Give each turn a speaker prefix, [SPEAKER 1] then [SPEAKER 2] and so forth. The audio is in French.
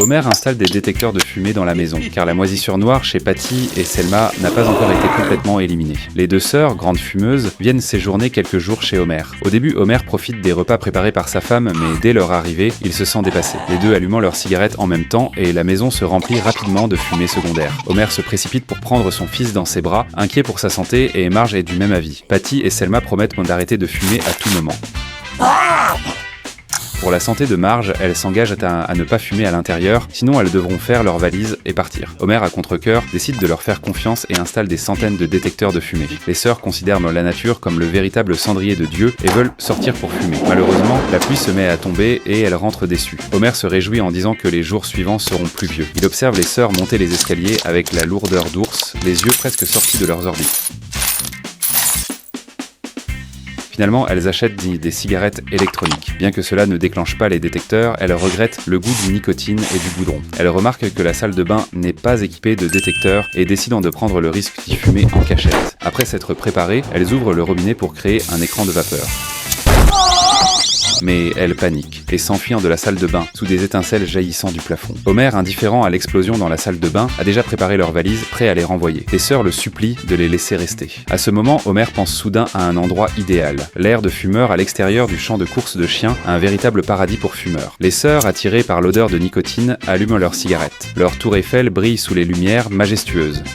[SPEAKER 1] Homer installe des détecteurs de fumée dans la maison, car la moisissure noire chez Patty et Selma n'a pas encore été complètement éliminée. Les deux sœurs, grandes fumeuses, viennent séjourner quelques jours chez Homer. Au début, Homer profite des repas préparés par sa femme, mais dès leur arrivée, il se sent dépassé. Les deux allumant leurs cigarettes en même temps et la maison se remplit rapidement de fumée secondaire. Homer se précipite pour prendre son fils dans ses bras, inquiet pour sa santé, et Marge est du même avis. Patty et Selma promettent d'arrêter de fumer à tout moment. Pour la santé de Marge, elle s'engage à ne pas fumer à l'intérieur, sinon elles devront faire leurs valises et partir. Homer, à contre-cœur, décide de leur faire confiance et installe des centaines de détecteurs de fumée. Les sœurs considèrent la nature comme le véritable cendrier de Dieu et veulent sortir pour fumer. Malheureusement, la pluie se met à tomber et elles rentrent déçues. Homer se réjouit en disant que les jours suivants seront pluvieux. Il observe les sœurs monter les escaliers avec la lourdeur d'ours, les yeux presque sortis de leurs orbites. Finalement, elles achètent des cigarettes électroniques. Bien que cela ne déclenche pas les détecteurs, elles regrettent le goût du nicotine et du goudron. Elles remarquent que la salle de bain n'est pas équipée de détecteurs et décident de prendre le risque d'y fumer en cachette. Après s'être préparées, elles ouvrent le robinet pour créer un écran de vapeur. Mais elle panique et s'enfuit de la salle de bain sous des étincelles jaillissant du plafond. Homer, indifférent à l'explosion dans la salle de bain, a déjà préparé leurs valises, prêt à les renvoyer. Les sœurs le supplient de les laisser rester. À ce moment, Homer pense soudain à un endroit idéal. L'aire de fumeur à l'extérieur du champ de course de chiens, un véritable paradis pour fumeurs. Les sœurs, attirées par l'odeur de nicotine, allument leurs cigarettes. Leur tour Eiffel brille sous les lumières majestueuses.